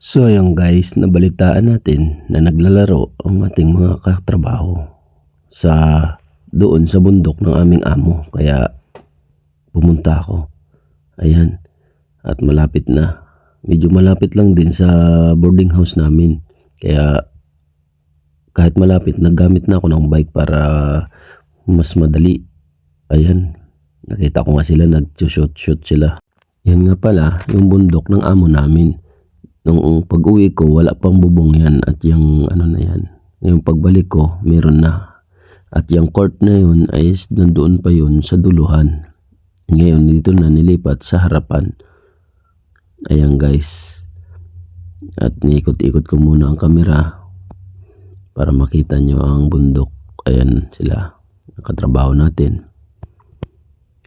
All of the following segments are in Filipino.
So ayun guys, nabalitaan natin na naglalaro ang ating mga katrabaho doon sa bundok ng aming amo. Kaya pumunta ako. Ayan. At malapit na. Medyo malapit lang din sa boarding house namin. Kaya kahit malapit, naggamit na ako ng bike para mas madali. Ayan. Nakita ko nga sila, nag-shoot sila. Yan nga pala, yung bundok ng amo namin. Nung pag-uwi ko, wala pang bubong yan. At yung ano na yan. Yung pagbalik ko, meron na. At yung court na yun ay nandoon pa yun sa duluhan. Ngayon, dito na nilipat sa harapan. Ayan guys. At niikot-ikot ko muna ang kamera para makita nyo ang bundok. Ayan sila. Nakatrabaho natin.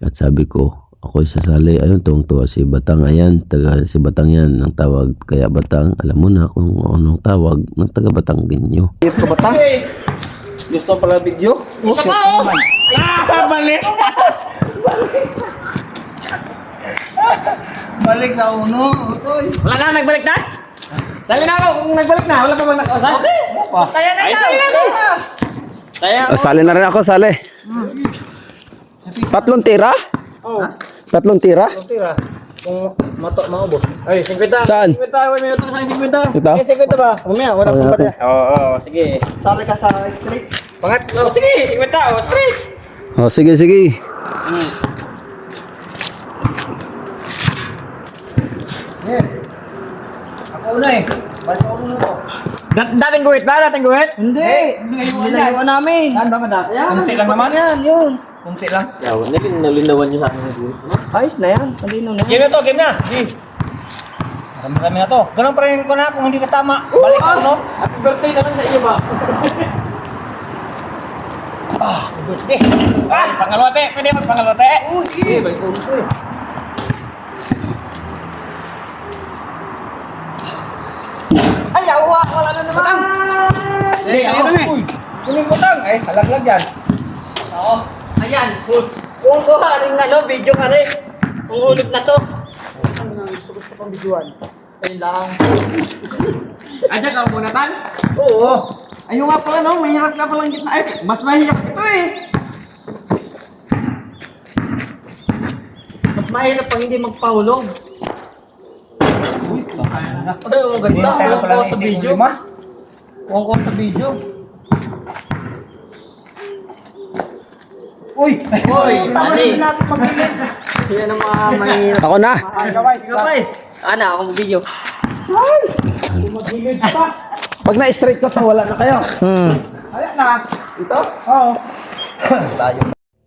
At sabi ko, ako'y sasali. Ayun, tuwang-tuwa si Batang. Ayan, si Batang yan ang tawag. Kaya Batang, alam mo na kung anong tawag ng taga Batanggenyo. Ito ka Batang? Gusto pala video? Isa pa oh! Balik! Balik sa uno, utoy. Wala na, nagbalik na? Sali na ako, kung nagbalik na, wala pa bang nakausap? Okay! Kaya na ito! Sali na rin ako, sali. Tatlong tira? Oo. Tatlong tira? Tira. Kung maubos. Ay, 50. Saan? 50, may minuto sa 50. Ito? Okay, 50 ba? Umaya, wala pang bata. Oo, sige. Sali ka sa street. Pangatlo, sige, 50. Oh, straight. Oh, sige, sige. Ako una eh. Balik ako muna to. Dating guhit ba? Dating guhit? Hindi! Nilayuan namin. Saan ba ba? Kunti lang naman. Yan, yun. Kunti lang. Yawan, nalinawan nyo sa akin ng guhit. Ayos na yan. Malinaw na. Game na to, game na. Game. Marami na to. Ganun pa rin ko na kung hindi ka tama. Balik ako, no? Happy birthday naman sa iyo ba? Happy birthday. Pangalote. Pwede mag-pangalote? Oo, sige. Balik ko rin eh. Ay, awa! Wala na naman! Sige, ayun na eh. Uy! Kuning butang! Ay, halaglag yan. Oo. Ayan. Kung kuha ka rin video ka rin. Kung ulit na to. Gusto pang bidyuan. Ayun lang. Adyan ka muna tan? Oo. Ayun nga pala no, mahirap ka palang gitna. Ay, mas mahirap ito eh. Mas mahirap pag hindi magpahulog. Ay, ang Hindi ganda. na tayo Huwag pala ko ng sa itik video. lima. Huwag ko sa video. Uy! Uy, tama mali. na natin pag-ilit. Yan ang mga mahirap. Ako na. Gabay! Ano, akong video. Tumagilid pa! Pag na-straight ko, wala na kayo. Ayan na! Ito? Oo. Tayo.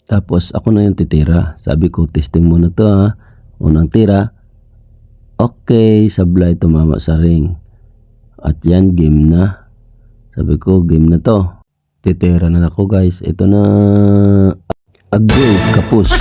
Tapos ako na yung titira. Sabi ko, testing muna to ha. Unang tira. Okay, sablay tumama sa ring. At yan, game na. Sabi ko, game na to. Titira na ako guys. Ito na. Agay, kapus.